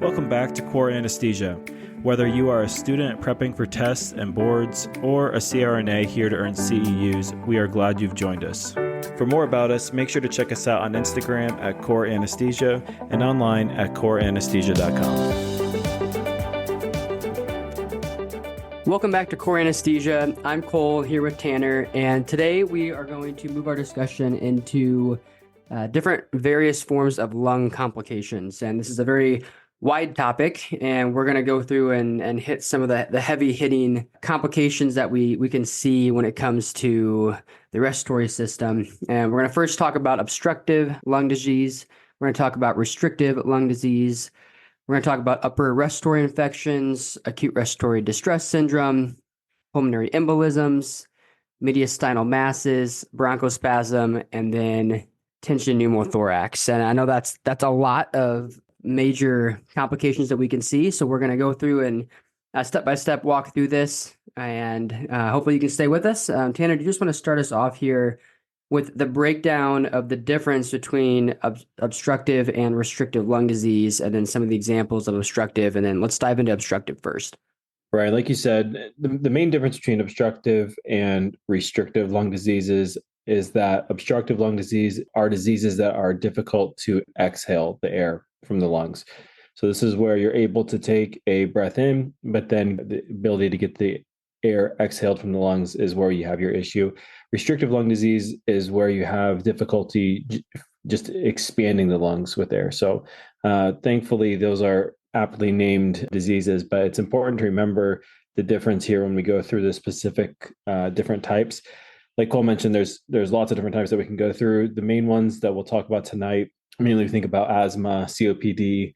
Welcome back to Core Anesthesia. Whether you are a student prepping for tests and boards or a CRNA here to earn CEUs, we are glad you've joined us. For more about us, make sure to check us out on Instagram at Core Anesthesia and online at coreanesthesia.com. Welcome back to Core Anesthesia. I'm Cole here with Tanner, and today we are going to move our discussion into different various forms of lung complications. And this is a very wide topic, and we're going to go through and hit some of the heavy hitting complications that we can see when it comes to the respiratory system. And we're going to first talk about obstructive lung disease. We're going to talk about restrictive lung disease. We're going to talk about upper respiratory infections, acute respiratory distress syndrome, pulmonary embolisms, mediastinal masses, bronchospasm, and then tension pneumothorax. And I know that's a lot of major complications that we can see. So we're going to go through and step-by-step walk through this, and hopefully you can stay with us. Tanner, do you just want to start us off here with the breakdown of the difference between obstructive and restrictive lung disease, and then some of the examples of obstructive, and then let's dive into obstructive first. Right. Like you said, the main difference between obstructive and restrictive lung diseases is that obstructive lung disease are diseases that are difficult to exhale the air from the lungs. So this is where you're able to take a breath in, but then the ability to get the air exhaled from the lungs is where you have your issue. Restrictive lung disease is where you have difficulty just expanding the lungs with air. So thankfully, those are aptly named diseases, but it's important to remember the difference here when we go through the specific different types. Like Cole mentioned, there's lots of different types that we can go through. The main ones that we'll talk about tonight, mainly we think about asthma, COPD,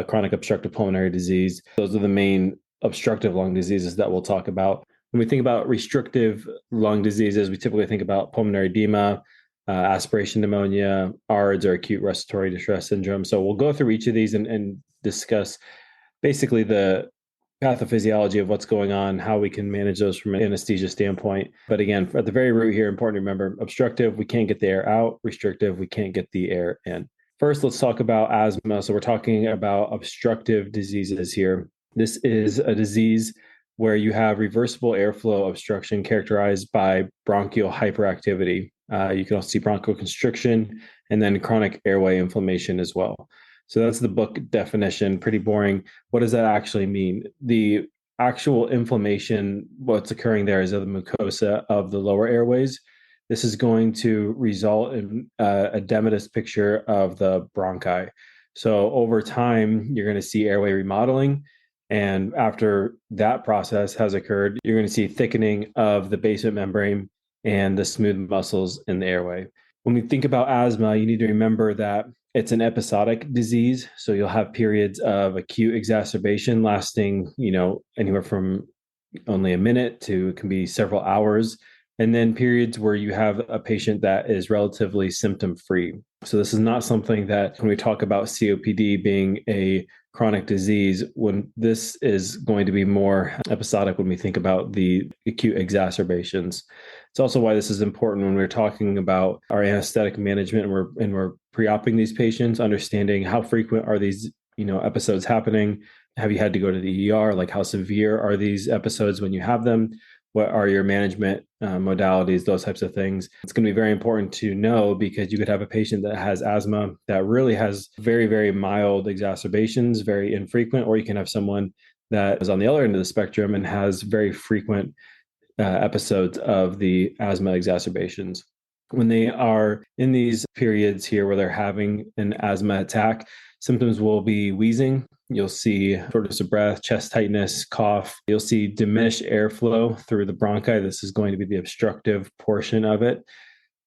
chronic obstructive pulmonary disease. Those are the main obstructive lung diseases that we'll talk about. When we think about restrictive lung diseases, we typically think about pulmonary edema, aspiration pneumonia, ARDS, or acute respiratory distress syndrome. So we'll go through each of these and discuss basically the pathophysiology of what's going on, how we can manage those from an anesthesia standpoint. But again, at the very root here, important to remember, obstructive, we can't get the air out. Restrictive, we can't get the air in. First, let's talk about asthma. So we're talking about obstructive diseases here. This is a disease where you have reversible airflow obstruction characterized by bronchial hyperactivity. You can also see bronchoconstriction and then chronic airway inflammation as well. So that's the book definition, pretty boring. What does that actually mean? The actual inflammation, what's occurring there is of the mucosa of the lower airways. This is going to result in a edematous picture of the bronchi. So over time, you're going to see airway remodeling. And after that process has occurred, you're going to see thickening of the basement membrane and the smooth muscles in the airway. When we think about asthma, you need to remember that it's an episodic disease. So you'll have periods of acute exacerbation lasting, anywhere from only a minute to it can be several hours. And then periods where you have a patient that is relatively symptom-free. So this is not something that when we talk about COPD being a chronic disease, when this is going to be more episodic when we think about the acute exacerbations. It's also why this is important when we're talking about our anesthetic management and we're pre-oping these patients, understanding how frequent are these episodes happening. Have you had to go to the ER? Like how severe are these episodes when you have them? What are your management modalities, those types of things. It's going to be very important to know because you could have a patient that has asthma that really has very, very mild exacerbations, very infrequent, or you can have someone that is on the other end of the spectrum and has very frequent episodes of the asthma exacerbations. When they are in these periods here where they're having an asthma attack, symptoms will be wheezing. You'll see shortness of breath, chest tightness, cough. You'll see diminished airflow through the bronchi. This is going to be the obstructive portion of it.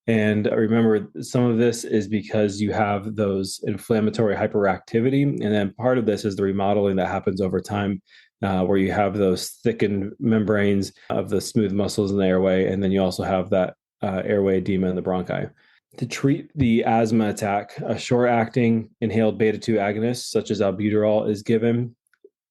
And remember, some of this is because you have those inflammatory hyperactivity. And then part of this is the remodeling that happens over time, where you have those thickened membranes of the smooth muscles in the airway. And then you also have that airway edema in the bronchi. To treat the asthma attack, a short-acting inhaled beta-2 agonist, such as albuterol, is given.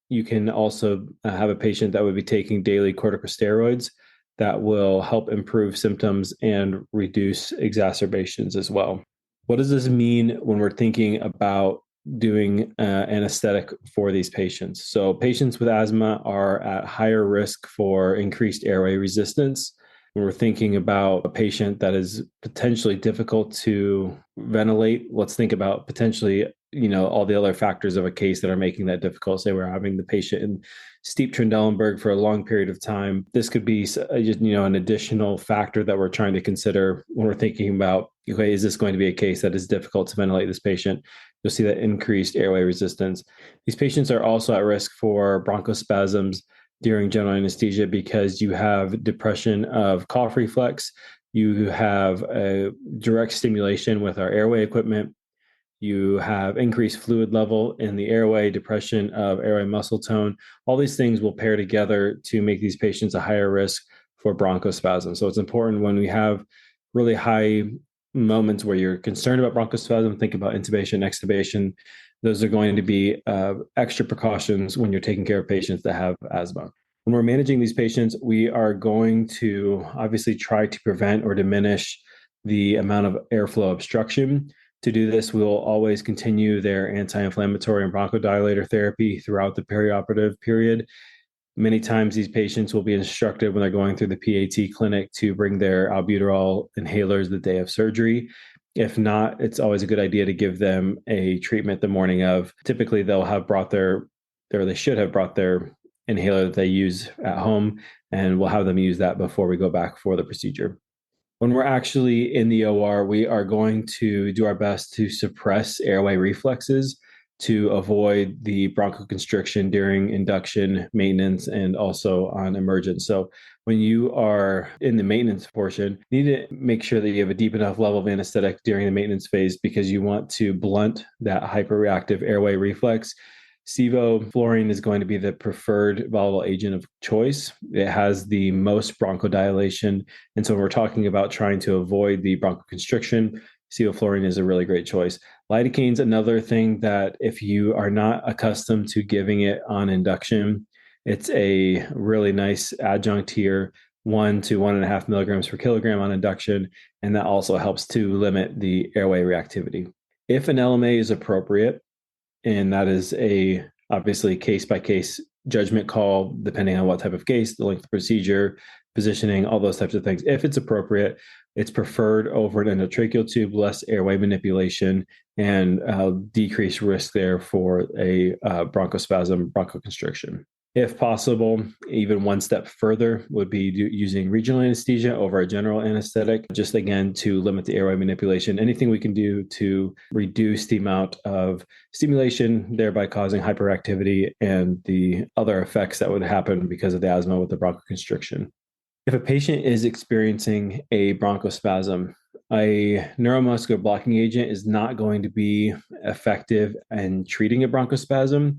You can also have a patient that would be taking daily corticosteroids that will help improve symptoms and reduce exacerbations as well. What does this mean when we're thinking about doing anesthetic for these patients. So patients with asthma are at higher risk for increased airway resistance. When we're thinking about a patient that is potentially difficult to ventilate, let's think about potentially, all the other factors of a case that are making that difficult. Say we're having the patient in steep Trendelenburg for a long period of time. This could be, an additional factor that we're trying to consider when we're thinking about, okay, is this going to be a case that is difficult to ventilate this patient? You'll see that increased airway resistance. These patients are also at risk for bronchospasms during general anesthesia because you have depression of cough reflex, you have a direct stimulation with our airway equipment, you have increased fluid level in the airway, depression of airway muscle tone. All these things will pair together to make these patients a higher risk for bronchospasm. So it's important when we have really high moments where you're concerned about bronchospasm, think about intubation, extubation. Those are going to be extra precautions when you're taking care of patients that have asthma. When we're managing these patients, we are going to obviously try to prevent or diminish the amount of airflow obstruction. To do this, we'll always continue their anti-inflammatory and bronchodilator therapy throughout the perioperative period. Many times these patients will be instructed when they're going through the PAT clinic to bring their albuterol inhalers the day of surgery. If not, it's always a good idea to give them a treatment the morning of. Typically, they'll have brought they should have brought their inhaler that they use at home, and we'll have them use that before we go back for the procedure. When we're actually in the OR, we are going to do our best to suppress airway reflexes to avoid the bronchoconstriction during induction, maintenance, and also on emergence. So when you are in the maintenance portion, you need to make sure that you have a deep enough level of anesthetic during the maintenance phase because you want to blunt that hyperreactive airway reflex. Sevoflurane is going to be the preferred volatile agent of choice. It has the most bronchodilation. And so when we're talking about trying to avoid the bronchoconstriction, sevoflurane is a really great choice. Lidocaine's another thing that if you are not accustomed to giving it on induction, it's a really nice adjunct here, 1 to 1.5 milligrams per kilogram on induction. And that also helps to limit the airway reactivity. If an LMA is appropriate, and that is obviously case-by-case judgment call, depending on what type of case, the length of procedure, positioning, all those types of things. If it's appropriate, it's preferred over an endotracheal tube, less airway manipulation, and decreased risk there for a bronchospasm, bronchoconstriction. If possible, even one step further would be using regional anesthesia over a general anesthetic, just again to limit the airway manipulation. Anything we can do to reduce the amount of stimulation, thereby causing hyperactivity and the other effects that would happen because of the asthma with the bronchoconstriction. If a patient is experiencing a bronchospasm, a neuromuscular blocking agent is not going to be effective in treating a bronchospasm.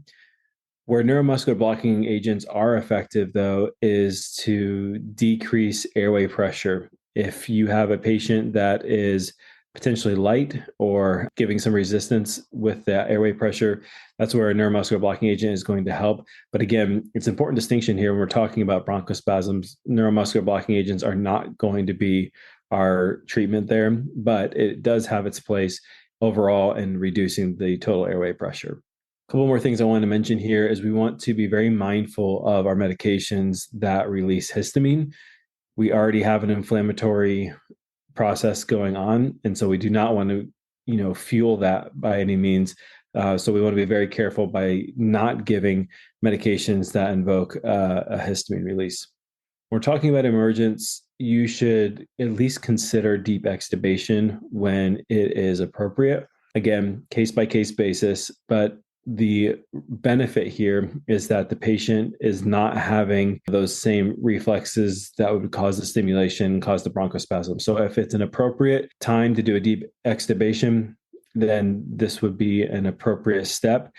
Where neuromuscular blocking agents are effective, though, is to decrease airway pressure. If you have a patient that is potentially light or giving some resistance with that airway pressure, that's where a neuromuscular blocking agent is going to help. But again, it's an important distinction here when we're talking about bronchospasms. Neuromuscular blocking agents are not going to be our treatment there, but it does have its place overall in reducing the total airway pressure. A couple more things I want to mention here is we want to be very mindful of our medications that release histamine. We already have an inflammatory process going on, and so we do not want to, fuel that by any means. So we want to be very careful by not giving medications that invoke a histamine release. When we're talking about emergence, you should at least consider deep extubation when it is appropriate. Again, case-by-case basis, but the benefit here is that the patient is not having those same reflexes that would cause the stimulation, cause the bronchospasm. So if it's an appropriate time to do a deep extubation, then this would be an appropriate step.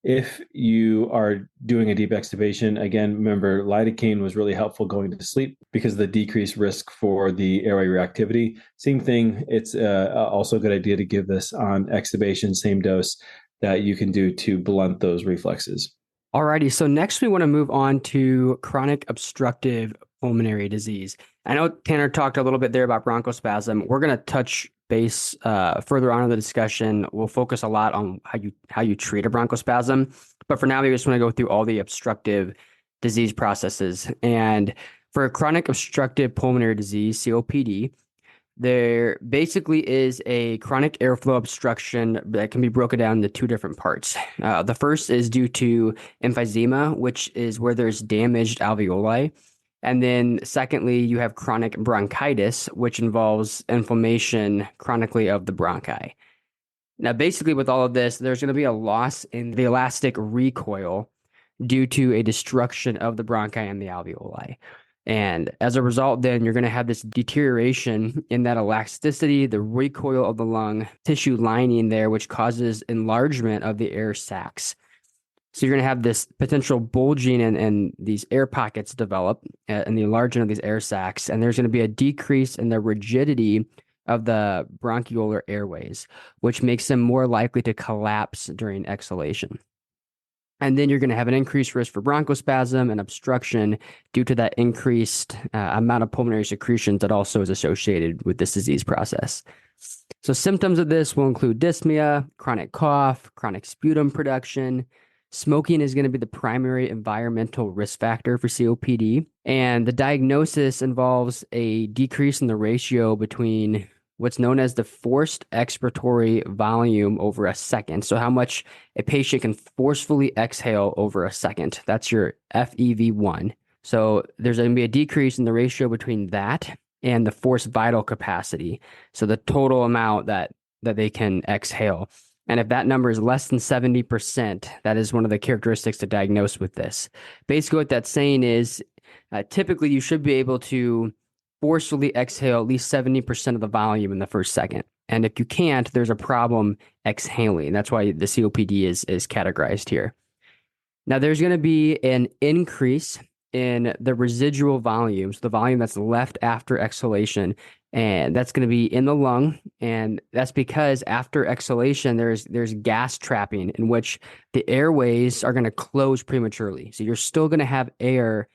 If you are doing a deep extubation, again, remember lidocaine was really helpful going to sleep because of the decreased risk for the airway reactivity. Same thing, it's also a good idea to give this on extubation, same dose that you can do to blunt those reflexes. Alrighty, so next we want to move on to chronic obstructive pulmonary disease. I know Tanner talked a little bit there about bronchospasm. We're going to touch base further on in the discussion, we'll focus a lot on how you treat a bronchospasm. But for now, we just want to go through all the obstructive disease processes. And for chronic obstructive pulmonary disease, COPD, there basically is a chronic airflow obstruction that can be broken down into two different parts. The first is due to emphysema, which is where there's damaged alveoli. And then secondly, you have chronic bronchitis, which involves inflammation chronically of the bronchi. Now, basically with all of this, there's going to be a loss in the elastic recoil due to a destruction of the bronchi and the alveoli. And as a result, then you're going to have this deterioration in that elasticity, the recoil of the lung tissue lining there, which causes enlargement of the air sacs. So you're going to have this potential bulging and these air pockets develop and the enlargement of these air sacs. And there's going to be a decrease in the rigidity of the bronchiolar airways, which makes them more likely to collapse during exhalation. And then you're going to have an increased risk for bronchospasm and obstruction due to that increased amount of pulmonary secretions that also is associated with this disease process. So symptoms of this will include dyspnea, chronic cough, chronic sputum production. Smoking is going to be the primary environmental risk factor for COPD. And the diagnosis involves a decrease in the ratio between what's known as the forced expiratory volume over a second. So how much a patient can forcefully exhale over a second. That's your FEV1. So there's going to be a decrease in the ratio between that and the forced vital capacity. So the total amount that they can exhale. And if that number is less than 70%, that is one of the characteristics to diagnose with this. Basically, what that's saying is typically you should be able to forcefully exhale at least 70% of the volume in the first second. And if you can't, there's a problem exhaling. That's why the COPD is categorized here. Now, there's going to be an increase in the residual volume, so the volume that's left after exhalation, and that's going to be in the lung. And that's because after exhalation, there's gas trapping in which the airways are going to close prematurely. So you're still going to have air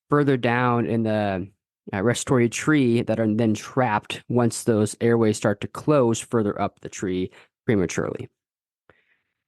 further down in the respiratory tree that are then trapped once those airways start to close further up the tree prematurely.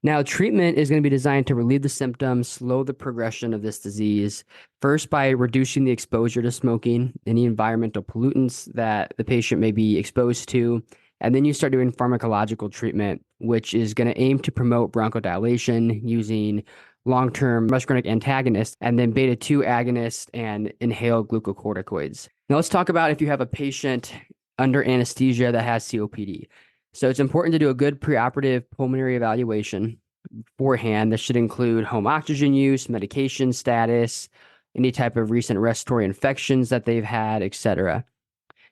Now, treatment is going to be designed to relieve the symptoms, slow the progression of this disease, first by reducing the exposure to smoking, any environmental pollutants that the patient may be exposed to, and then you start doing pharmacological treatment, which is going to aim to promote bronchodilation using long-term muscarinic antagonists, and then beta-2 agonists and inhaled glucocorticoids. Now let's talk about if you have a patient under anesthesia that has COPD. So it's important to do a good preoperative pulmonary evaluation beforehand. This should include home oxygen use, medication status, any type of recent respiratory infections that they've had, etc.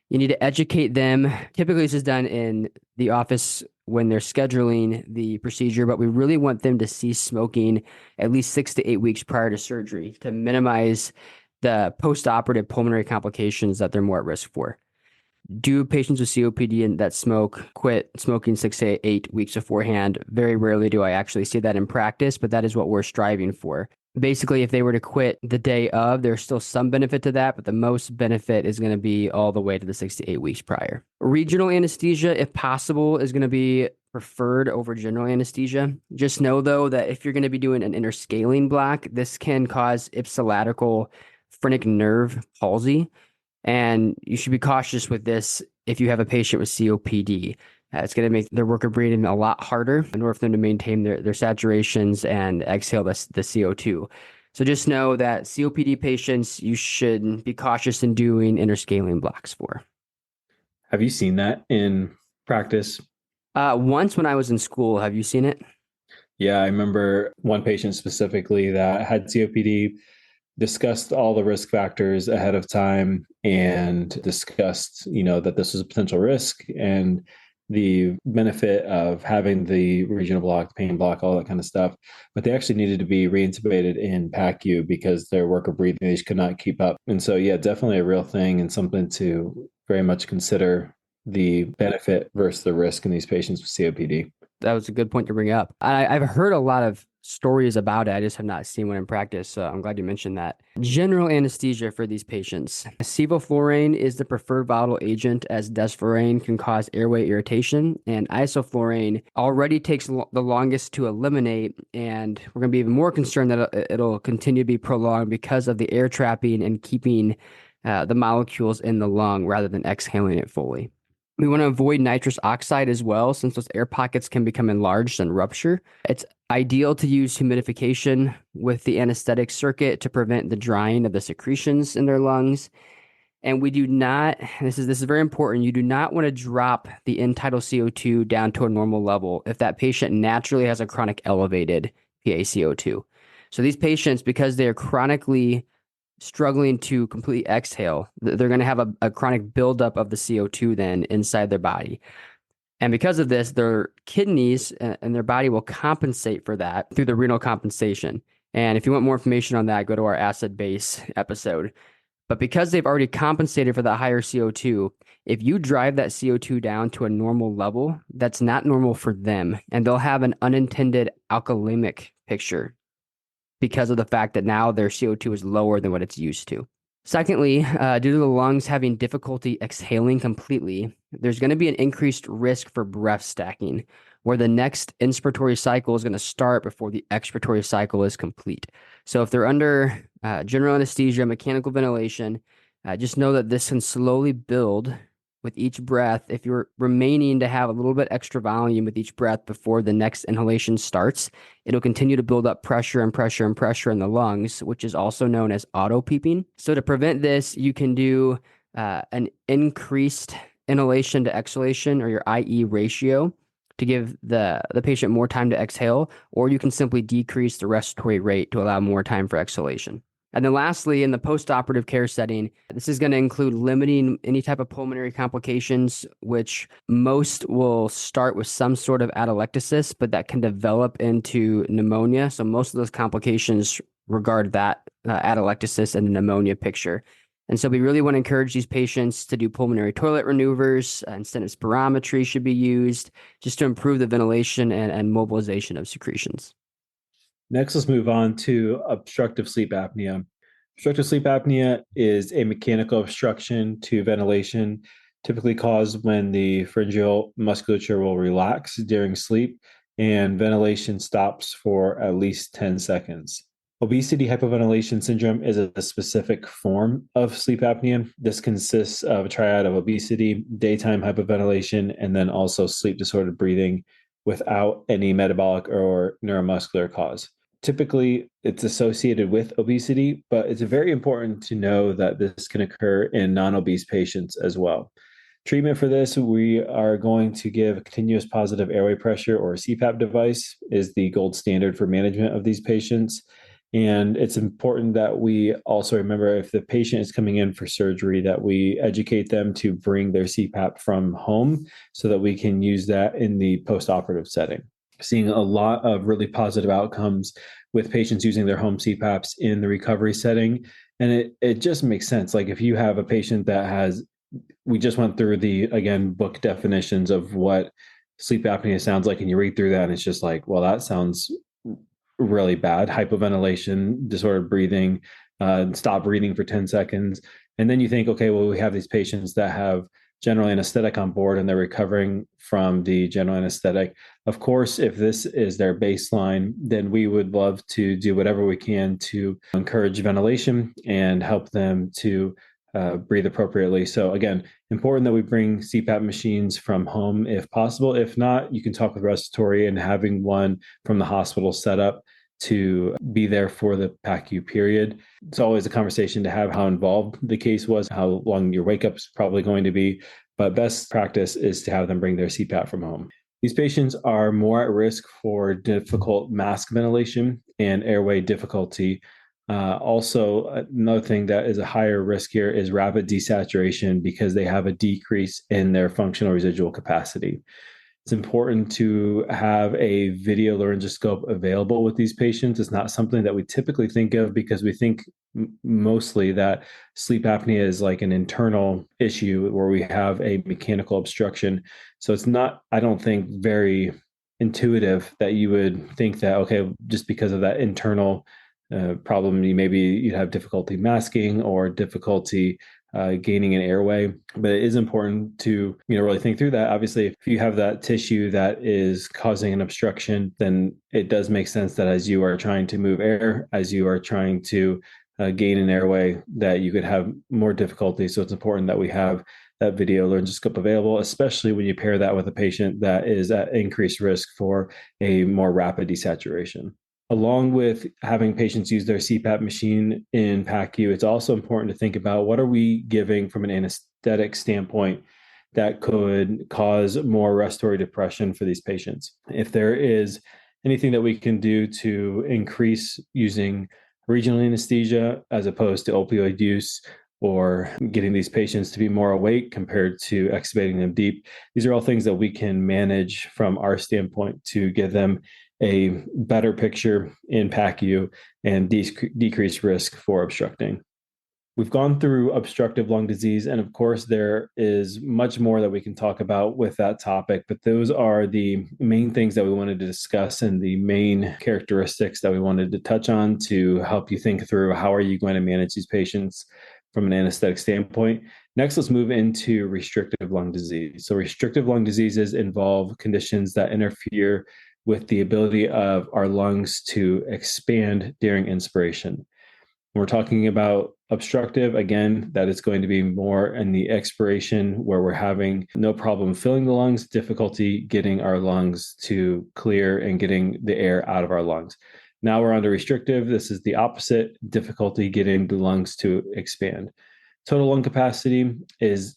You need to educate them. Typically, this is done in the office when they're scheduling the procedure, but we really want them to cease smoking at least 6 to 8 weeks prior to surgery to minimize the post-operative pulmonary complications that they're more at risk for. Do patients with COPD and that smoke quit smoking 6 to 8 weeks beforehand? Very rarely do I actually see that in practice, but that is what we're striving for. Basically, if they were to quit the day of, there's still some benefit to that, but the most benefit is going to be all the way to the 6 to 8 weeks prior. Regional anesthesia, if possible, is going to be preferred over general anesthesia. Just know, though, that if you're going to be doing an interscaling block, this can cause ipsilateral phrenic nerve palsy, and you should be cautious with this if you have a patient with COPD. It's going to make their work of breathing a lot harder in order for them to maintain their saturations and exhale the CO2. So just know that COPD patients, you should be cautious in doing interscaling blocks for. Have you seen that in practice? Once when I was in school. Have you seen it? Yeah, I remember one patient specifically that had COPD, discussed all the risk factors ahead of time and discussed, that this was a potential risk and the benefit of having the regional block, pain block, all that kind of stuff. But they actually needed to be reintubated in PACU because their work of breathing, they just could not keep up. And so, yeah, definitely a real thing and something to very much consider the benefit versus the risk in these patients with COPD. That was a good point to bring up. I've heard a lot of stories about it. I just have not seen one in practice, so I'm glad you mentioned that. General anesthesia for these patients. Sevoflurane is the preferred volatile agent, as desflurane can cause airway irritation, and isoflurane already takes the longest to eliminate, and we're going to be even more concerned that it'll continue to be prolonged because of the air trapping and keeping the molecules in the lung rather than exhaling it fully. We want to avoid nitrous oxide as well, since those air pockets can become enlarged and rupture. It's ideal to use humidification with the anesthetic circuit to prevent the drying of the secretions in their lungs. And we do not, this is very important, you do not want to drop the end-tidal CO2 down to a normal level if that patient naturally has a chronic elevated PaCO2. So these patients, because they are chronically struggling to completely exhale, they're going to have a chronic buildup of the CO2 then inside their body. And because of this, their kidneys and their body will compensate for that through the renal compensation. And if you want more information on that, go to our acid base episode. But because they've already compensated for that higher CO2, if you drive that CO2 down to a normal level, that's not normal for them. And they'll have an unintended alkalemic picture because of the fact that now their CO2 is lower than what it's used to. Secondly, due to the lungs having difficulty exhaling completely, there's going to be an increased risk for breath stacking, where the next inspiratory cycle is going to start before the expiratory cycle is complete. So if they're under general anesthesia, mechanical ventilation, just know that this can slowly build with each breath. If you're remaining to have a little bit extra volume with each breath before the next inhalation starts, it'll continue to build up pressure and pressure and pressure in the lungs, which is also known as auto-peeping. So to prevent this, you can do an increased inhalation to exhalation, or your IE ratio, to give the patient more time to exhale, or you can simply decrease the respiratory rate to allow more time for exhalation. And then lastly, in the postoperative care setting, this is going to include limiting any type of pulmonary complications, which most will start with some sort of atelectasis, but that can develop into pneumonia. So most of those complications regard that atelectasis and the pneumonia picture. And so we really want to encourage these patients to do pulmonary toilet maneuvers. Instead of spirometry should be used just to improve the ventilation and mobilization of secretions. Next, let's move on to obstructive sleep apnea. Obstructive sleep apnea is a mechanical obstruction to ventilation, typically caused when the pharyngeal musculature will relax during sleep and ventilation stops for at least 10 seconds. Obesity hypoventilation syndrome is a specific form of sleep apnea. This consists of a triad of obesity, daytime hypoventilation, and then also sleep disordered breathing without any metabolic or neuromuscular cause. Typically, it's associated with obesity, but it's very important to know that this can occur in non-obese patients as well. Treatment for this, we are going to give a continuous positive airway pressure, or CPAP device, is the gold standard for management of these patients. And it's important that we also remember, if the patient is coming in for surgery, that we educate them to bring their CPAP from home so that we can use that in the postoperative setting. Seeing a lot of really positive outcomes with patients using their home CPAPs in the recovery setting. And it just makes sense. Like if you have a patient that has, we just went through the, again, book definitions of what sleep apnea sounds like, and you read through that and it's just like, well, that sounds really bad. Hypoventilation, disordered breathing, stop breathing for 10 seconds. And then you think, okay, well, we have these patients that have general anesthetic on board and they're recovering from the general anesthetic. Of course, if this is their baseline, then we would love to do whatever we can to encourage ventilation and help them to breathe appropriately. So again, important that we bring CPAP machines from home if possible. If not, you can talk with respiratory and having one from the hospital set up to be there for the PACU period. It's always a conversation to have how involved the case was, how long your wake up is probably going to be, but best practice is to have them bring their CPAP from home. These patients are more at risk for difficult mask ventilation and airway difficulty. Also, another thing that is a higher risk here is rapid desaturation, because they have a decrease in their functional residual capacity. It's important to have a video laryngoscope available with these patients. It's not something that we typically think of, because we think mostly that sleep apnea is like an internal issue where we have a mechanical obstruction. So it's not, I don't think, very intuitive that you would think that, okay, just because of that internal problem, maybe you'd have difficulty masking or difficulty gaining an airway. But it is important to really think through that. Obviously, if you have that tissue that is causing an obstruction, then it does make sense that as you are trying to move air, as you are trying to gain an airway, that you could have more difficulty. So it's important that we have that video laryngoscope available, especially when you pair that with a patient that is at increased risk for a more rapid desaturation. Along with having patients use their CPAP machine in PACU, it's also important to think about what are we giving from an anesthetic standpoint that could cause more respiratory depression for these patients. If there is anything that we can do to increase using regional anesthesia as opposed to opioid use, or getting these patients to be more awake compared to extubating them deep. These are all things that we can manage from our standpoint to give them a better picture in PACU and decrease risk for obstructing. We've gone through obstructive lung disease, and of course, there is much more that we can talk about with that topic, but those are the main things that we wanted to discuss and the main characteristics that we wanted to touch on to help you think through how are you going to manage these patients from an anesthetic standpoint. Next, let's move into restrictive lung disease. So restrictive lung diseases involve conditions that interfere with the ability of our lungs to expand during inspiration. When we're talking about obstructive, again, that is going to be more in the expiration where we're having no problem filling the lungs, difficulty getting our lungs to clear and getting the air out of our lungs. Now we're on to restrictive. This is the opposite, difficulty getting the lungs to expand. Total lung capacity is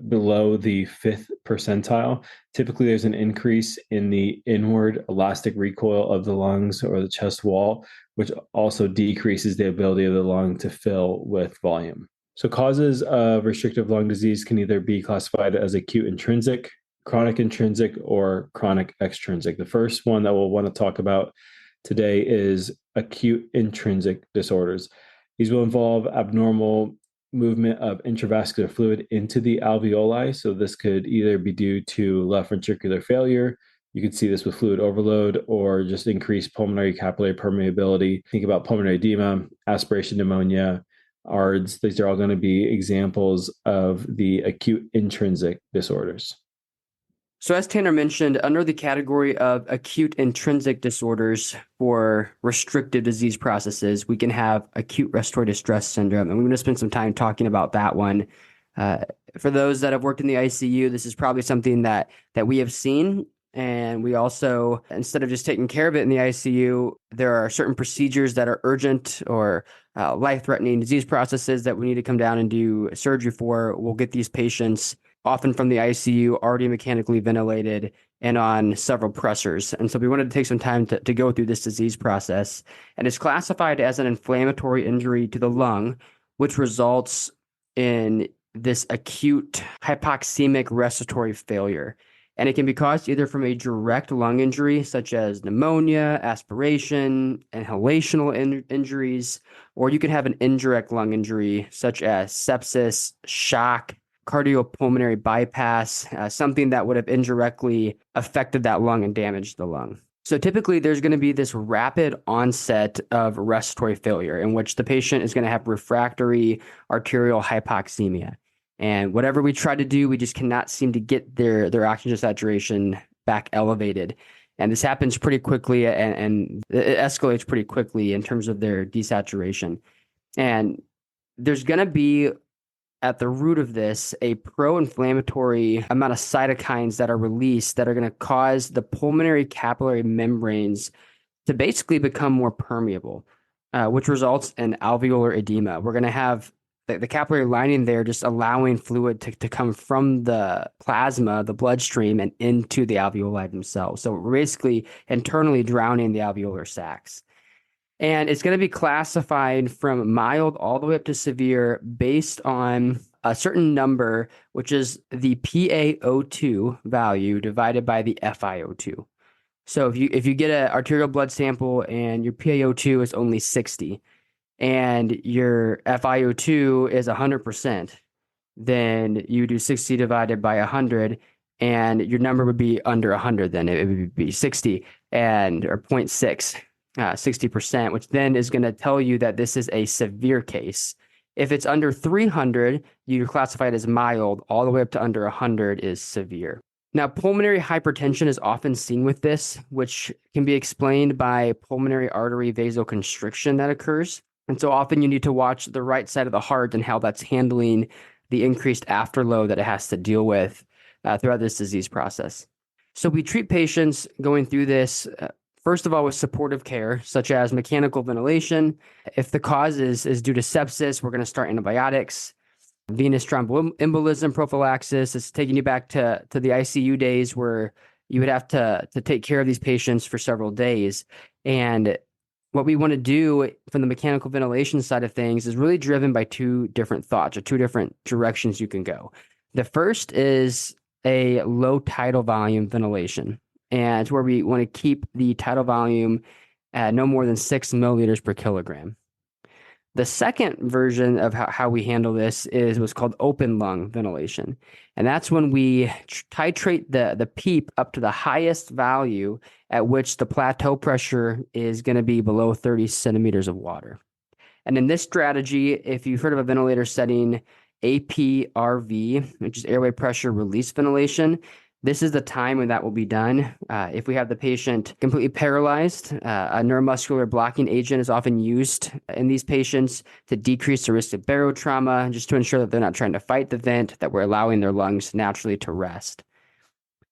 below the 5th percentile. Typically, there's an increase in the inward elastic recoil of the lungs or the chest wall, which also decreases the ability of the lung to fill with volume. So causes of restrictive lung disease can either be classified as acute intrinsic, chronic intrinsic, or chronic extrinsic. The first one that we'll want to talk about today is acute intrinsic disorders. These will involve abnormal movement of intravascular fluid into the alveoli. So this could either be due to left ventricular failure. You could see this with fluid overload or just increased pulmonary capillary permeability. Think about pulmonary edema, aspiration pneumonia, ARDS. These are all going to be examples of the acute intrinsic disorders. So as Tanner mentioned, under the category of acute intrinsic disorders for restrictive disease processes, we can have acute respiratory distress syndrome. And we're going to spend some time talking about that one. For those that have worked in the ICU, this is probably something that we have seen. And we also, instead of just taking care of it in the ICU, there are certain procedures that are urgent or life-threatening disease processes that we need to come down and do surgery for. We'll get these patients often from the ICU, already mechanically ventilated and on several pressors. And so we wanted to take some time to go through this disease process. And it's classified as an inflammatory injury to the lung, which results in this acute hypoxemic respiratory failure. And it can be caused either from a direct lung injury, such as pneumonia, aspiration, inhalational injuries, or you can have an indirect lung injury, such as sepsis, shock, cardiopulmonary bypass, something that would have indirectly affected that lung and damaged the lung. So typically there's going to be this rapid onset of respiratory failure in which the patient is going to have refractory arterial hypoxemia. And whatever we try to do, we just cannot seem to get their oxygen saturation back elevated. And this happens pretty quickly and it escalates pretty quickly in terms of their desaturation. And there's going to be at the root of this, a pro-inflammatory amount of cytokines that are released that are going to cause the pulmonary capillary membranes to basically become more permeable, which results in alveolar edema. We're going to have the capillary lining there just allowing fluid to come from the plasma, the bloodstream, and into the alveoli themselves. So we're basically internally drowning the alveolar sacs. And it's going to be classified from mild all the way up to severe based on a certain number, which is the PaO2 value divided by the FiO2. So if you get an arterial blood sample and your PaO2 is only 60 and your FiO2 is 100%, then you do 60 divided by 100 and your number would be under 100, then it would be 60 or 0.6, 60%, which then is going to tell you that this is a severe case. If it's under 300, you classify it as mild. All the way up to under 100 is severe. Now, pulmonary hypertension is often seen with this, which can be explained by pulmonary artery vasoconstriction that occurs. And so often you need to watch the right side of the heart and how that's handling the increased afterload that it has to deal with throughout this disease process. So we treat patients going through this, first of all, with supportive care, such as mechanical ventilation. If the cause is due to sepsis, we're going to start antibiotics. Venous thromboembolism prophylaxis is taking you back to the ICU days where you would have to take care of these patients for several days. And what we want to do from the mechanical ventilation side of things is really driven by two different thoughts or two different directions you can go. The first is a low tidal volume ventilation. And it's where we want to keep the tidal volume at no more than 6 milliliters per kilogram. The second version of how we handle this is what's called open lung ventilation. And that's when we titrate the PEEP up to the highest value at which the plateau pressure is going to be below 30 centimeters of water. And in this strategy, if you've heard of a ventilator setting, APRV, which is airway pressure release ventilation, this is the time when that will be done. If we have the patient completely paralyzed, a neuromuscular blocking agent is often used in these patients to decrease the risk of barotrauma, just to ensure that they're not trying to fight the vent, that we're allowing their lungs naturally to rest.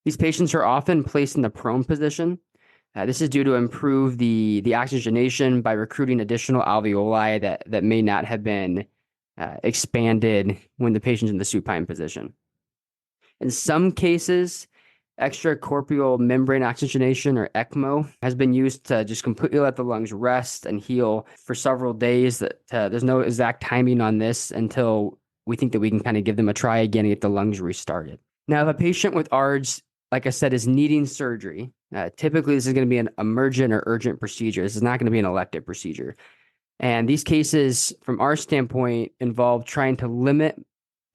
These patients are often placed in the prone position. This is due to improve the oxygenation by recruiting additional alveoli that may not have been expanded when the patient's in the supine position. In some cases, extracorporeal membrane oxygenation, or ECMO, has been used to just completely let the lungs rest and heal for several days. There's no exact timing on this until we think that we can kind of give them a try again and get the lungs restarted. Now, if a patient with ARDS, like I said, is needing surgery, typically this is going to be an emergent or urgent procedure. This is not going to be an elective procedure. And these cases, from our standpoint, involve trying to limit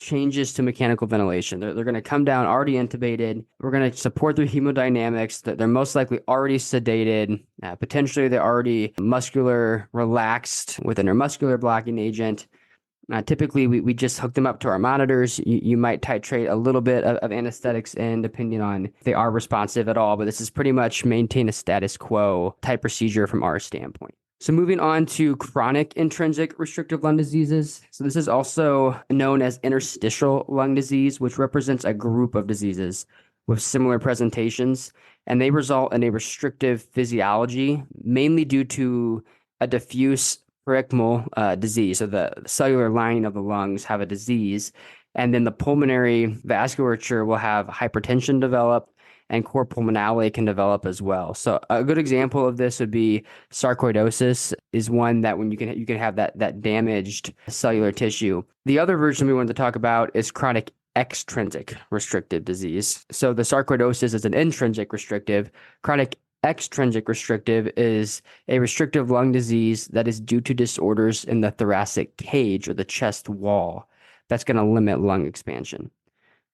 changes to mechanical ventilation. They're going to come down already intubated. We're going to support their hemodynamics. They're most likely already sedated. Potentially, they're already muscular relaxed with a neuromuscular blocking agent. Typically, we just hook them up to our monitors. You might titrate a little bit of anesthetics in, depending on if they are responsive at all. But this is pretty much maintain a status quo type procedure from our standpoint. So moving on to chronic intrinsic restrictive lung diseases. So this is also known as interstitial lung disease, which represents a group of diseases with similar presentations, and they result in a restrictive physiology, mainly due to a diffuse parochmal disease. So the cellular lining of the lungs have a disease, and then the pulmonary vasculature will have hypertension develop, and cor pulmonale can develop as well. So a good example of this would be sarcoidosis, is one that when you can have that damaged cellular tissue. The other version we wanted to talk about is chronic extrinsic restrictive disease. So the sarcoidosis is an intrinsic restrictive. Chronic extrinsic restrictive is a restrictive lung disease that is due to disorders in the thoracic cage or the chest wall that's going to limit lung expansion.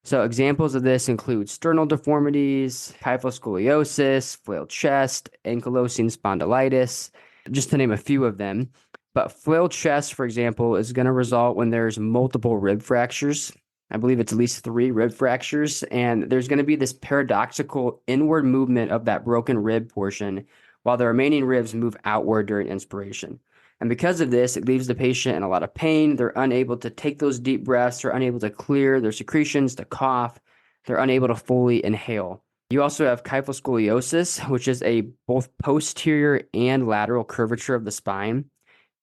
So examples of this include sternal deformities, kyphoscoliosis, flail chest, ankylosing spondylitis, just to name a few of them. But flail chest, for example, is going to result when there's multiple rib fractures. I believe it's at least 3 rib fractures, and there's going to be this paradoxical inward movement of that broken rib portion while the remaining ribs move outward during inspiration. And because of this, it leaves the patient in a lot of pain. They're unable to take those deep breaths. They're unable to clear their secretions, to cough. They're unable to fully inhale. You also have kyphoscoliosis, which is a both posterior and lateral curvature of the spine.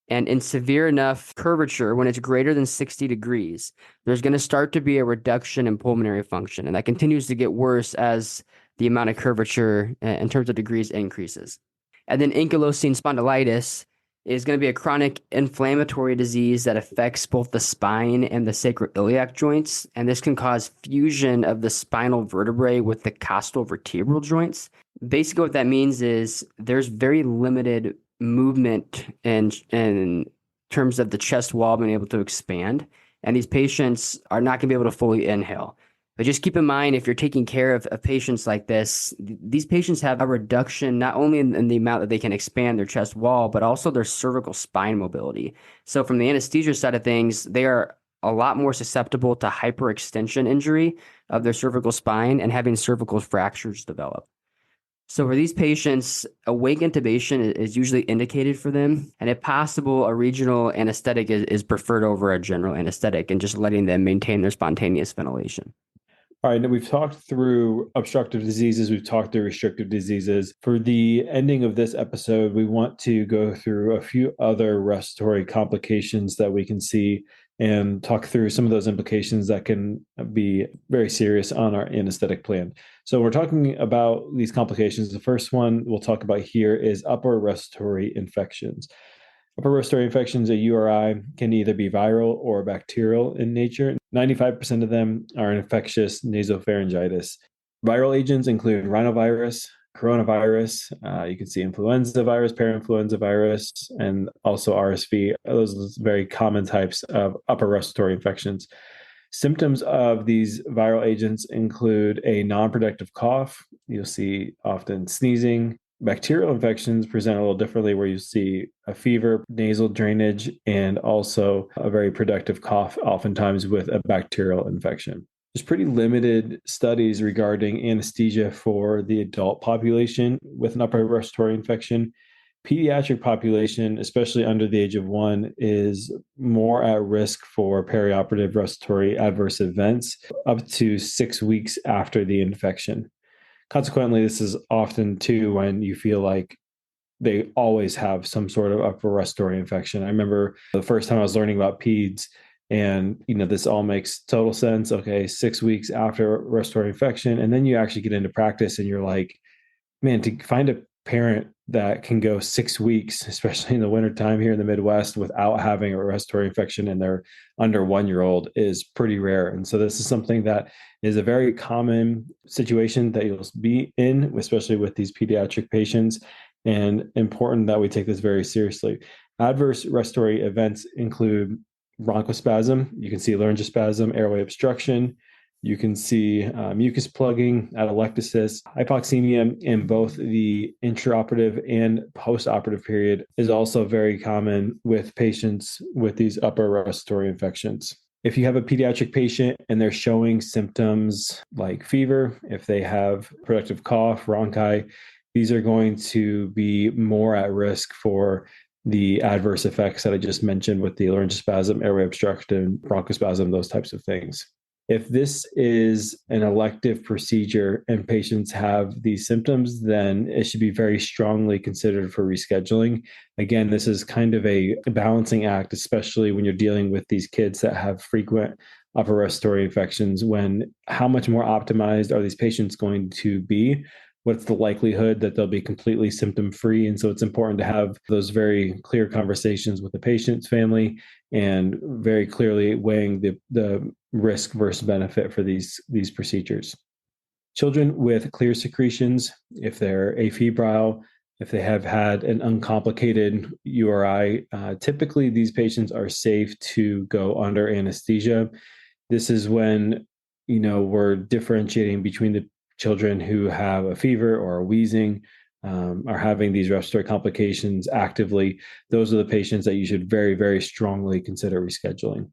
And in severe enough curvature, when it's greater than 60 degrees, there's going to start to be a reduction in pulmonary function. And that continues to get worse as the amount of curvature in terms of degrees increases. And then ankylosing spondylitis is going to be a chronic inflammatory disease that affects both the spine and the sacroiliac joints. And this can cause fusion of the spinal vertebrae with the costal vertebral joints. Basically, what that means is there's very limited movement in terms of the chest wall being able to expand. And these patients are not going to be able to fully inhale. But just keep in mind, if you're taking care of patients like this, these patients have a reduction not only in the amount that they can expand their chest wall, but also their cervical spine mobility. So from the anesthesia side of things, they are a lot more susceptible to hyperextension injury of their cervical spine and having cervical fractures develop. So for these patients, awake intubation is usually indicated for them, and if possible, a regional anesthetic is preferred over a general anesthetic, and just letting them maintain their spontaneous ventilation. All right, now we've talked through obstructive diseases, we've talked through restrictive diseases. For the ending of this episode, we want to go through a few other respiratory complications that we can see and talk through some of those implications that can be very serious on our anesthetic plan. So we're talking about these complications. The first one we'll talk about here is upper respiratory infections. Upper respiratory infections, a URI, can either be viral or bacterial in nature. 95% of them are infectious nasopharyngitis. Viral agents include rhinovirus, coronavirus, you can see influenza virus, parainfluenza virus, and also RSV. Those are very common types of upper respiratory infections. Symptoms of these viral agents include a non-productive cough. You'll see often sneezing. Bacterial infections present a little differently, where you see a fever, nasal drainage, and also a very productive cough, oftentimes with a bacterial infection. There's pretty limited studies regarding anesthesia for the adult population with an upper respiratory infection. Pediatric population, especially under the age of 1, is more at risk for perioperative respiratory adverse events up to 6 weeks after the infection. Consequently, this is often too when you feel like they always have some sort of upper respiratory infection. I remember the first time I was learning about peds, and this all makes total sense. Okay, 6 weeks after respiratory infection, and then you actually get into practice, and you're like, man, to find a parent that can go 6 weeks, especially in the wintertime here in the Midwest, without having a respiratory infection in their under 1-year-old is pretty rare. And so this is something that is a very common situation that you'll be in, especially with these pediatric patients, and important that we take this very seriously. Adverse respiratory events include bronchospasm. You can see laryngospasm, airway obstruction. You can see mucus plugging, atelectasis, hypoxemia in both the intraoperative and postoperative period is also very common with patients with these upper respiratory infections. If you have a pediatric patient and they're showing symptoms like fever, if they have productive cough, rhonchi, these are going to be more at risk for the adverse effects that I just mentioned with the laryngospasm, airway obstruction, bronchospasm, those types of things. If this is an elective procedure and patients have these symptoms, then it should be very strongly considered for rescheduling. Again, this is kind of a balancing act, especially when you're dealing with these kids that have frequent upper respiratory infections. When how much more optimized are these patients going to be? What's the likelihood that they'll be completely symptom free? And so it's important to have those very clear conversations with the patient's family and very clearly weighing the risk versus benefit for these procedures. Children with clear secretions, if they're afebrile, if they have had an uncomplicated URI, typically these patients are safe to go under anesthesia. This is when, we're differentiating between the children who have a fever or are wheezing, are having these respiratory complications actively. Those are the patients that you should very, very strongly consider rescheduling.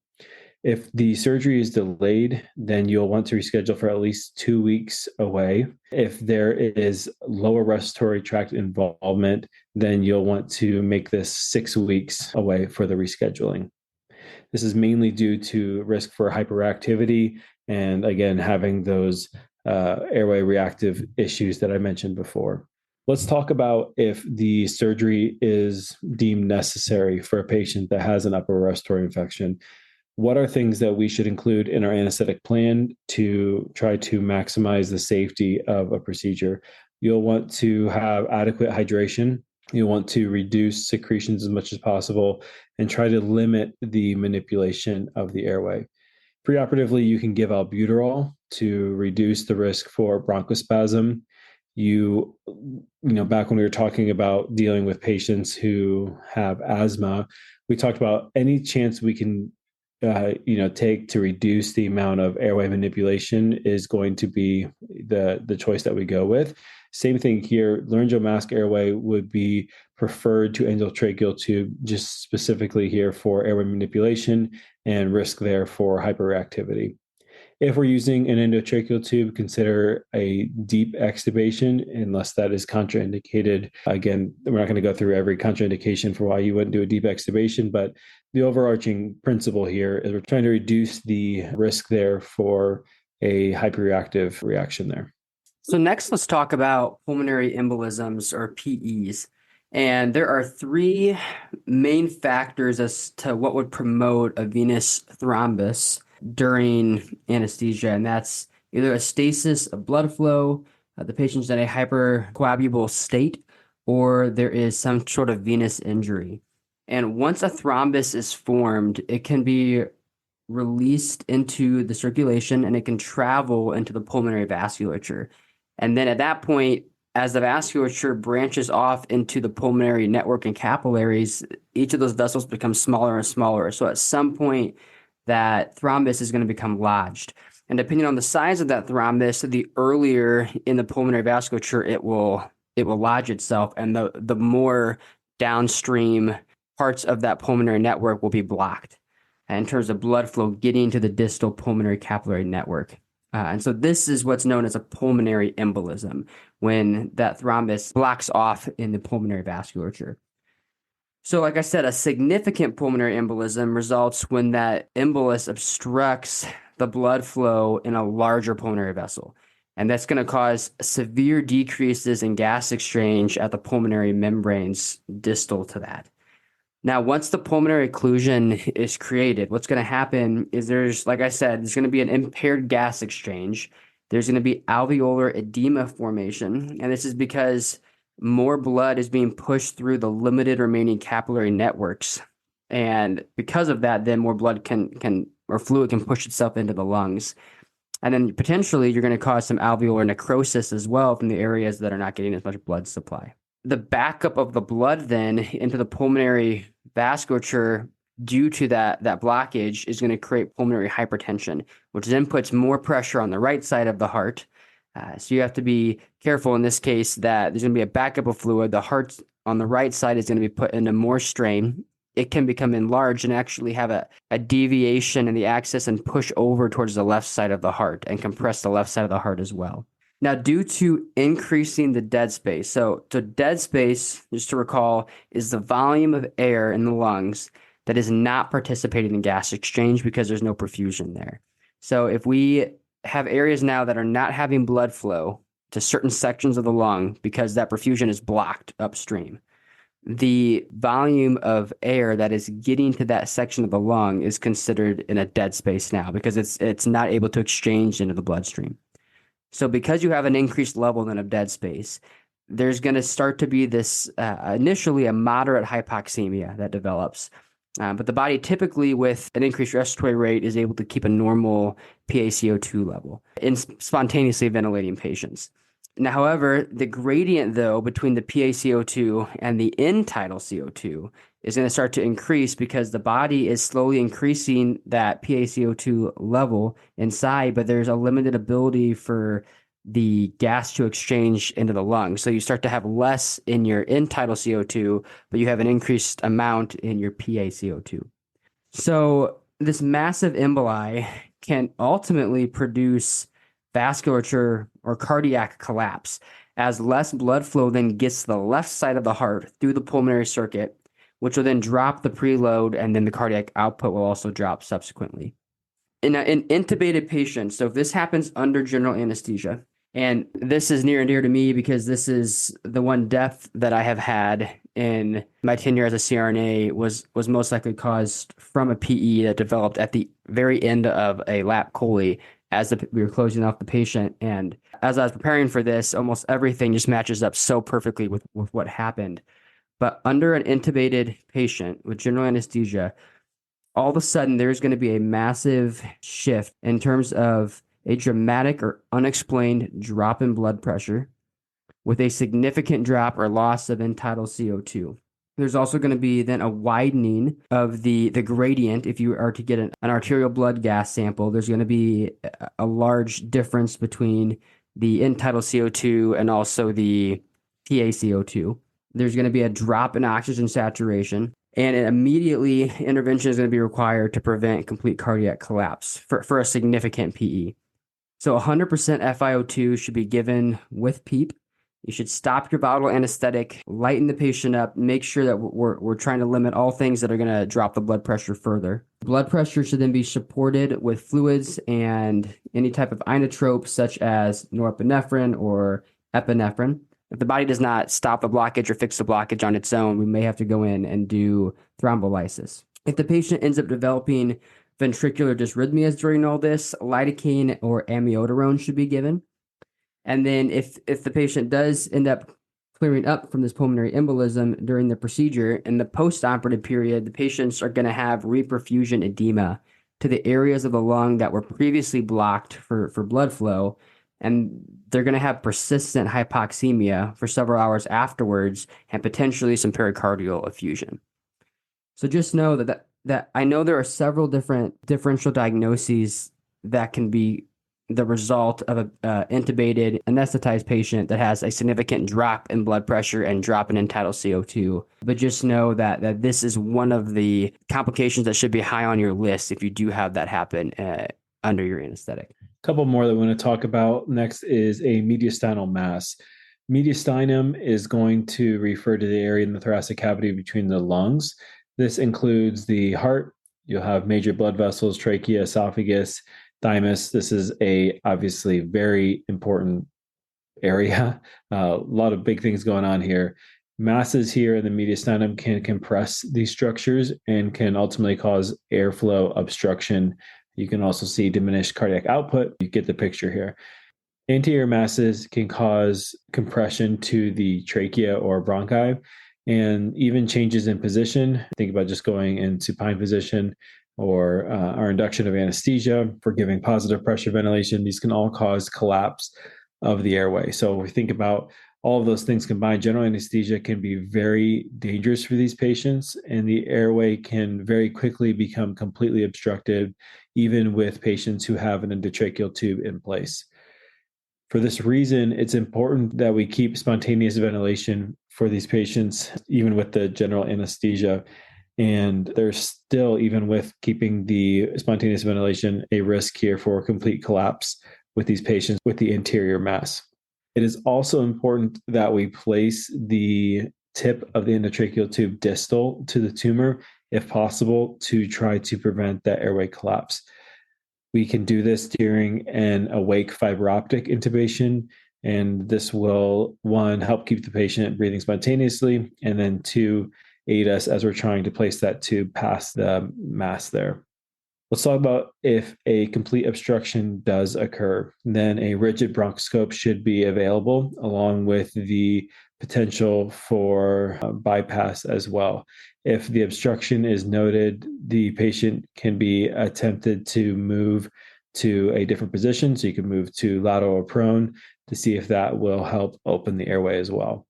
If the surgery is delayed, then you'll want to reschedule for at least 2 weeks away. If there is lower respiratory tract involvement, then you'll want to make this 6 weeks away for the rescheduling. This is mainly due to risk for hyperactivity and, again, having those airway reactive issues that I mentioned before. Let's talk about if the surgery is deemed necessary for a patient that has an upper respiratory infection. What are things that we should include in our anesthetic plan to try to maximize the safety of a procedure? You'll want to have adequate hydration. You'll want to reduce secretions as much as possible and try to limit the manipulation of the airway. Preoperatively, you can give albuterol to reduce the risk for bronchospasm. Back when we were talking about dealing with patients who have asthma, we talked about any chance we can take to reduce the amount of airway manipulation is going to be the choice that we go with. Same thing here. Laryngeal mask airway would be preferred to endotracheal tube, just specifically here for airway manipulation and risk there for hyperreactivity. If we're using an endotracheal tube, consider a deep extubation unless that is contraindicated. Again, we're not going to go through every contraindication for why you wouldn't do a deep extubation, but the overarching principle here is we're trying to reduce the risk there for a hyperreactive reaction there. So next, let's talk about pulmonary embolisms, or PEs. And there are three main factors as to what would promote a venous thrombus during anesthesia, and that's either a stasis of blood flow, the patient's in a hypercoagulable state, or there is some sort of venous injury. And once a thrombus is formed, it can be released into the circulation and it can travel into the pulmonary vasculature. And then at that point, as the vasculature branches off into the pulmonary network and capillaries, each of those vessels becomes smaller and smaller. So at some point, that thrombus is going to become lodged. And depending on the size of that thrombus, the earlier in the pulmonary vasculature it will lodge itself, and the more downstream parts of that pulmonary network will be blocked in terms of blood flow getting to the distal pulmonary capillary network. And so this is what's known as a pulmonary embolism, when that thrombus blocks off in the pulmonary vasculature. So like I said, a significant pulmonary embolism results when that embolus obstructs the blood flow in a larger pulmonary vessel. And that's going to cause severe decreases in gas exchange at the pulmonary membranes distal to that. Now, once the pulmonary occlusion is created, what's going to happen is like I said, there's going to be an impaired gas exchange. There's going to be alveolar edema formation. And this is because more blood is being pushed through the limited remaining capillary networks. And because of that, then more blood or fluid can push itself into the lungs. And then potentially you're going to cause some alveolar necrosis as well from the areas that are not getting as much blood supply. The backup of the blood then into the pulmonary vasculature due to that blockage is going to create pulmonary hypertension, which then puts more pressure on the right side of the heart. So you have to be careful in this case that there's going to be a backup of fluid. The heart on the right side is going to be put into more strain. It can become enlarged and actually have a deviation in the axis and push over towards the left side of the heart and compress the left side of the heart as well. Now, due to increasing the dead space, so dead space, just to recall, is the volume of air in the lungs that is not participating in gas exchange because there's no perfusion there. So if we have areas now that are not having blood flow to certain sections of the lung because that perfusion is blocked upstream, the volume of air that is getting to that section of the lung is considered in a dead space now because it's not able to exchange into the bloodstream. So because you have an increased level then of dead space, there's going to start to be this initially a moderate hypoxemia that develops. But the body typically with an increased respiratory rate is able to keep a normal PaCO2 level in spontaneously ventilating patients. Now, however, the gradient though between the PaCO2 and the end-tidal CO2 is going to start to increase because the body is slowly increasing that PaCO2 level inside, but there's a limited ability for the gas to exchange into the lungs. So you start to have less in your end-tidal CO2, but you have an increased amount in your PaCO2. So this massive emboli can ultimately produce vasculature or cardiac collapse as less blood flow then gets to the left side of the heart through the pulmonary circuit, which will then drop the preload, and then the cardiac output will also drop subsequently. In intubated patients, so if this happens under general anesthesia, and this is near and dear to me because this is the one death that I have had in my tenure as a CRNA was most likely caused from a PE that developed at the very end of a lap chole as we were closing off the patient. And as I was preparing for this, almost everything just matches up so perfectly with what happened. But under an intubated patient with general anesthesia, all of a sudden there's going to be a massive shift in terms of a dramatic or unexplained drop in blood pressure with a significant drop or loss of end-tidal CO2. There's also going to be then a widening of the gradient. If you are to get an arterial blood gas sample, there's going to be a large difference between the end-tidal CO2 and also the PaCO2. There's going to be a drop in oxygen saturation, and immediately intervention is going to be required to prevent complete cardiac collapse for a significant PE. So 100% FiO2 should be given with PEEP. You should stop your volatile anesthetic, lighten the patient up, make sure that we're trying to limit all things that are going to drop the blood pressure further. Blood pressure should then be supported with fluids and any type of inotrope such as norepinephrine or epinephrine. If the body does not stop the blockage or fix the blockage on its own, we may have to go in and do thrombolysis. If the patient ends up developing ventricular dysrhythmias during all this, lidocaine or amiodarone should be given. And then if the patient does end up clearing up from this pulmonary embolism during the procedure, in the post-operative period, the patients are going to have reperfusion edema to the areas of the lung that were previously blocked for blood flow. And they're going to have persistent hypoxemia for several hours afterwards and potentially some pericardial effusion. So just know that I know there are several different differential diagnoses that can be the result of an intubated, anesthetized patient that has a significant drop in blood pressure and drop in end-tidal CO2. But just know that this is one of the complications that should be high on your list if you do have that happen under your anesthetic. A couple more that we want to talk about next is a mediastinal mass. Mediastinum is going to refer to the area in the thoracic cavity between the lungs. This includes the heart. You'll have major blood vessels, trachea, esophagus, thymus. This is a obviously very important area. A lot of big things going on here. Masses here in the mediastinum can compress these structures and can ultimately cause airflow obstruction. You can also see diminished cardiac output. You get the picture here. Anterior masses can cause compression to the trachea or bronchi, and even changes in position. Think about just going into supine position or our induction of anesthesia for giving positive pressure ventilation. These can all cause collapse of the airway. So we think about all of those things combined. General anesthesia can be very dangerous for these patients, and the airway can very quickly become completely obstructed, even with patients who have an endotracheal tube in place. For this reason, it's important that we keep spontaneous ventilation for these patients, even with the general anesthesia. And there's still, even with keeping the spontaneous ventilation, a risk here for complete collapse with these patients with the anterior mass. It is also important that we place the tip of the endotracheal tube distal to the tumor, if possible, to try to prevent that airway collapse. We can do this during an awake fiber optic intubation, and this will, one, help keep the patient breathing spontaneously, and then two, aid us as we're trying to place that tube past the mass there. Let's talk about if a complete obstruction does occur, then a rigid bronchoscope should be available along with the potential for bypass as well. If the obstruction is noted, the patient can be attempted to move to a different position. So you can move to lateral or prone to see if that will help open the airway as well.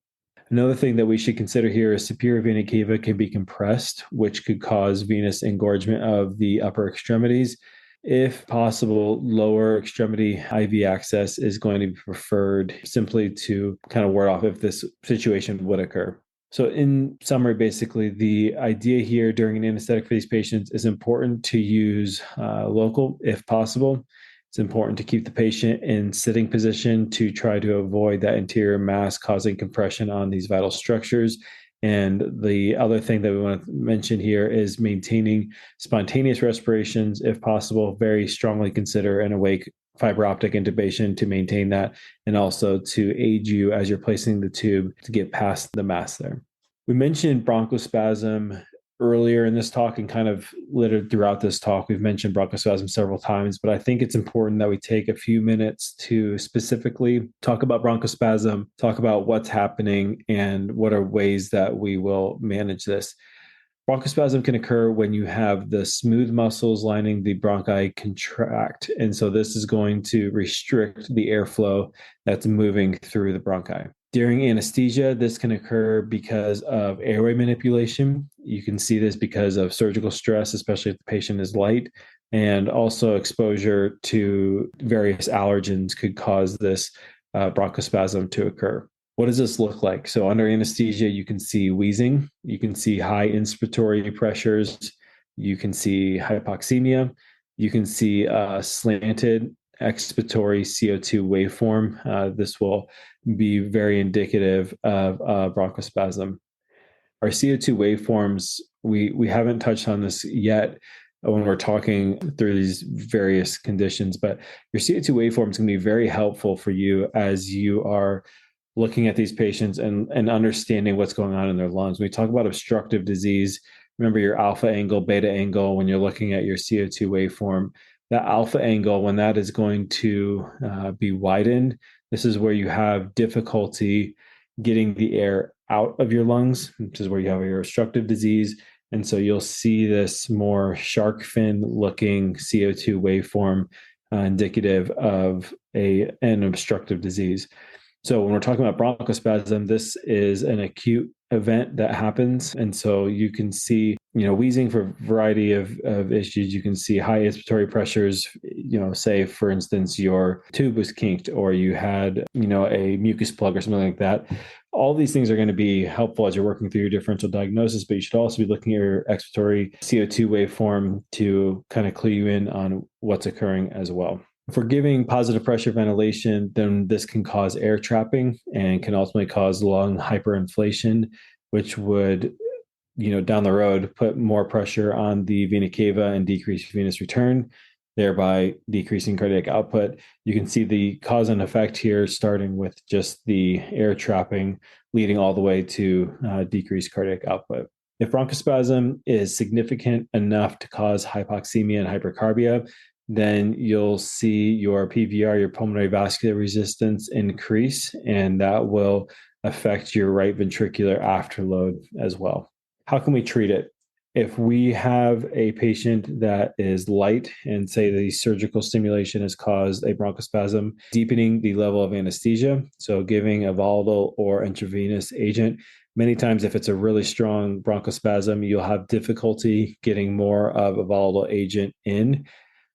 Another thing that we should consider here is superior vena cava can be compressed, which could cause venous engorgement of the upper extremities. If possible, lower extremity IV access is going to be preferred simply to kind of ward off if this situation would occur. So in summary, basically, the idea here during an anesthetic for these patients is important to use local if possible. It's important to keep the patient in sitting position to try to avoid that anterior mass causing compression on these vital structures. And the other thing that we want to mention here is maintaining spontaneous respirations if possible. Very strongly consider an awake fiber optic intubation to maintain that, and also to aid you as you're placing the tube to get past the mass there. We mentioned bronchospasm earlier in this talk and kind of littered throughout this talk. We've mentioned bronchospasm several times, but I think it's important that we take a few minutes to specifically talk about bronchospasm, talk about what's happening, and what are ways that we will manage this. Bronchospasm can occur when you have the smooth muscles lining the bronchi contract. And so this is going to restrict the airflow that's moving through the bronchi. During anesthesia, this can occur because of airway manipulation. You can see this because of surgical stress, especially if the patient is light, and also exposure to various allergens could cause this bronchospasm to occur. What does this look like? So under anesthesia, you can see wheezing, you can see high inspiratory pressures, you can see hypoxemia, you can see slanted expiratory CO2 waveform. This will be very indicative of bronchospasm. Our CO2 waveforms, we haven't touched on this yet when we're talking through these various conditions, but your CO2 waveform is going to be very helpful for you as you are looking at these patients and understanding what's going on in their lungs. When we talk about obstructive disease, remember your alpha angle, beta angle, when you're looking at your CO2 waveform, that alpha angle, when that is going to be widened, this is where you have difficulty getting the air out of your lungs, which is where you have your obstructive disease. And so you'll see this more shark fin looking CO2 waveform indicative of an obstructive disease. So when we're talking about bronchospasm, this is an acute event that happens. And so you can see, wheezing for a variety of issues. You can see high inspiratory pressures, say, for instance, your tube was kinked or you had, a mucus plug or something like that. All these things are going to be helpful as you're working through your differential diagnosis, but you should also be looking at your expiratory CO2 waveform to kind of clue you in on what's occurring as well. If we're giving positive pressure ventilation, then this can cause air trapping and can ultimately cause lung hyperinflation, which would, down the road, put more pressure on the vena cava and decrease venous return, thereby decreasing cardiac output. You can see the cause and effect here, starting with just the air trapping, leading all the way to decreased cardiac output. If bronchospasm is significant enough to cause hypoxemia and hypercarbia, then you'll see your PVR, your pulmonary vascular resistance, increase, and that will affect your right ventricular afterload as well. How can we treat it? If we have a patient that is light and say the surgical stimulation has caused a bronchospasm, deepening the level of anesthesia, so giving a volatile or intravenous agent. Many times, if it's a really strong bronchospasm, you'll have difficulty getting more of a volatile agent in.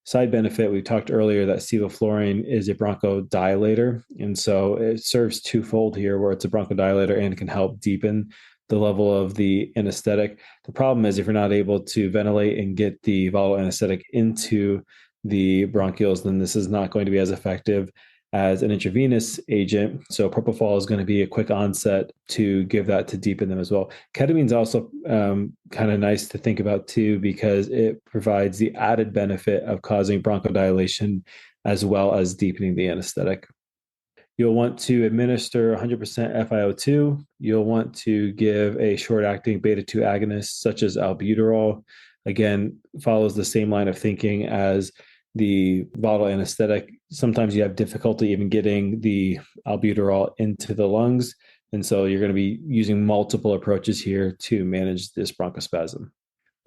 Side benefit, we talked earlier that sevoflurane is a bronchodilator. And so it serves twofold here, where it's a bronchodilator and can help deepen the level of the anesthetic. The problem is if you're not able to ventilate and get the volatile anesthetic into the bronchioles, then this is not going to be as effective as an intravenous agent. So propofol is going to be a quick onset to give that to deepen them as well. Ketamine is also kind of nice to think about too, because it provides the added benefit of causing bronchodilation as well as deepening the anesthetic. You'll want to administer 100% FiO2. You'll want to give a short-acting beta-2 agonist such as albuterol. Again, follows the same line of thinking as the volatile anesthetic. Sometimes you have difficulty even getting the albuterol into the lungs. And so you're going to be using multiple approaches here to manage this bronchospasm.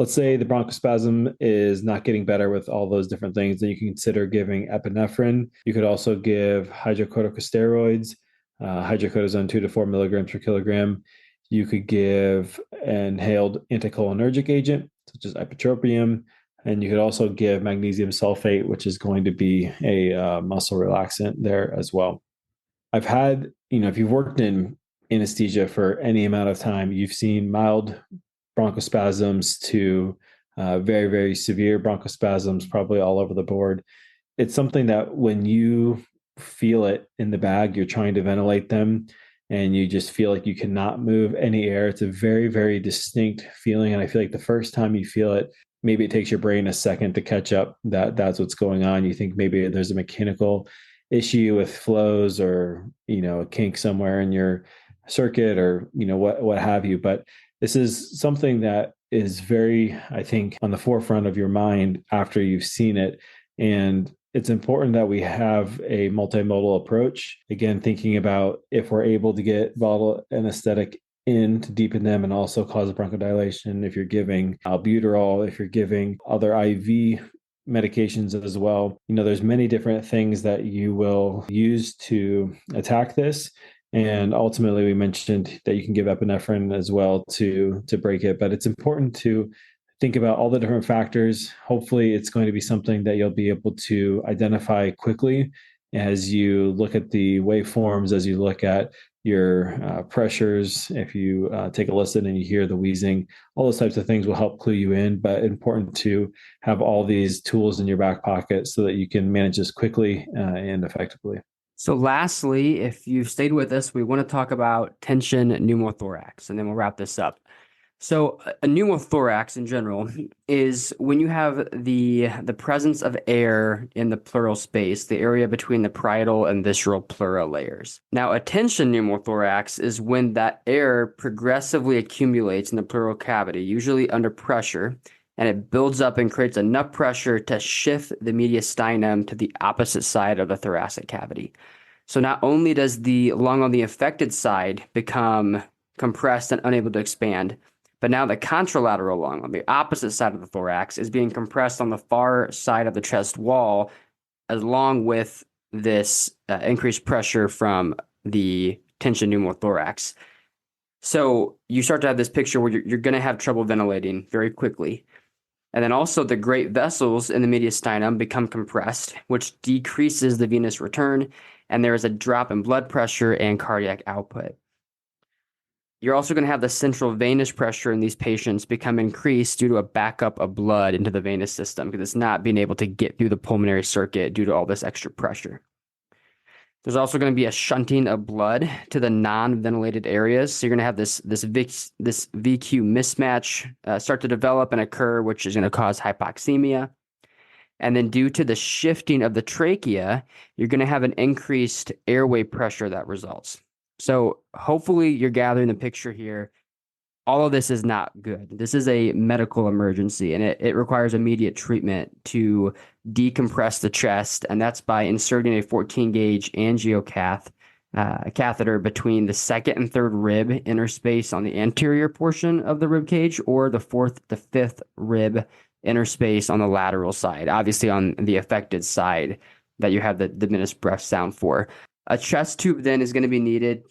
Let's say the bronchospasm is not getting better with all those different things, then you can consider giving epinephrine. You could also give hydrocorticosteroids, hydrocodone 2 to 4 milligrams per kilogram. You could give an inhaled anticholinergic agent, such as ipratropium. And you could also give magnesium sulfate, which is going to be a muscle relaxant there as well. I've had, if you've worked in anesthesia for any amount of time, you've seen mild bronchospasms to very, very severe bronchospasms, probably all over the board. It's something that when you feel it in the bag, you're trying to ventilate them, and you just feel like you cannot move any air. It's a very, very distinct feeling. And I feel like the first time you feel it, maybe it takes your brain a second to catch up that that's what's going on. You think maybe there's a mechanical issue with flows or, a kink somewhere in your circuit or, what have you. But this is something that is very, I think, on the forefront of your mind after you've seen it. And it's important that we have a multimodal approach. Again, thinking about if we're able to get volatile anesthetic in to deepen them and also cause a bronchodilation, if you're giving albuterol, if you're giving other IV medications as well. There's many different things that you will use to attack this. And ultimately, we mentioned that you can give epinephrine as well to break it. But it's important to think about all the different factors. Hopefully, it's going to be something that you'll be able to identify quickly as you look at the waveforms, as you look at your pressures. If you take a listen and you hear the wheezing, all those types of things will help clue you in. But important to have all these tools in your back pocket so that you can manage this quickly and effectively. So lastly, if you've stayed with us, we want to talk about tension pneumothorax, and then we'll wrap this up. So a pneumothorax in general is when you have the presence of air in the pleural space, the area between the parietal and visceral pleura layers. Now, a tension pneumothorax is when that air progressively accumulates in the pleural cavity, usually under pressure, and it builds up and creates enough pressure to shift the mediastinum to the opposite side of the thoracic cavity. So not only does the lung on the affected side become compressed and unable to expand, but now the contralateral lung on the opposite side of the thorax is being compressed on the far side of the chest wall, along with this increased pressure from the tension pneumothorax. So you start to have this picture where you're going to have trouble ventilating very quickly. And then also the great vessels in the mediastinum become compressed, which decreases the venous return, and there is a drop in blood pressure and cardiac output. You're also going to have the central venous pressure in these patients become increased due to a backup of blood into the venous system because it's not being able to get through the pulmonary circuit due to all this extra pressure. There's also going to be a shunting of blood to the non-ventilated areas. So you're going to have this VQ mismatch start to develop and occur, which is going to cause hypoxemia. And then due to the shifting of the trachea, you're going to have an increased airway pressure that results. So hopefully you're gathering the picture here. All of this is not good. This is a medical emergency, and it requires immediate treatment to decompress the chest, and that's by inserting a 14-gauge catheter between the second and third rib interspace on the anterior portion of the rib cage, or the fourth to fifth rib interspace on the lateral side, obviously on the affected side that you have the diminished breath sound for. A chest tube then is going to be needed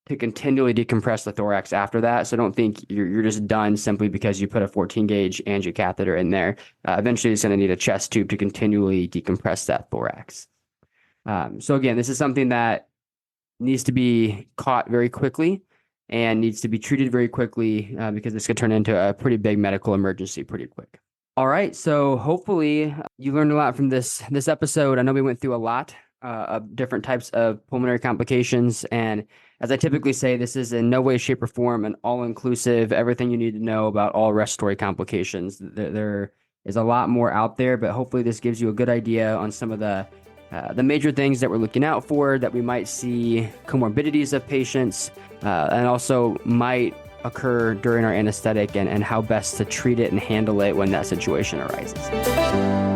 to continually decompress the thorax after that. So don't think you're just done simply because you put a 14-gauge angiocatheter in there. Eventually, it's going to need a chest tube to continually decompress that thorax. So again, this is something that needs to be caught very quickly and needs to be treated very quickly because this could turn into a pretty big medical emergency pretty quick. All right, so hopefully you learned a lot from this episode. I know we went through a lot of different types of pulmonary complications, and as I typically say, this is in no way, shape, or form an all-inclusive, everything you need to know about all respiratory complications. There is a lot more out there, but hopefully this gives you a good idea on some of the major things that we're looking out for, that we might see comorbidities of patients, and also might occur during our anesthetic, and how best to treat it and handle it when that situation arises.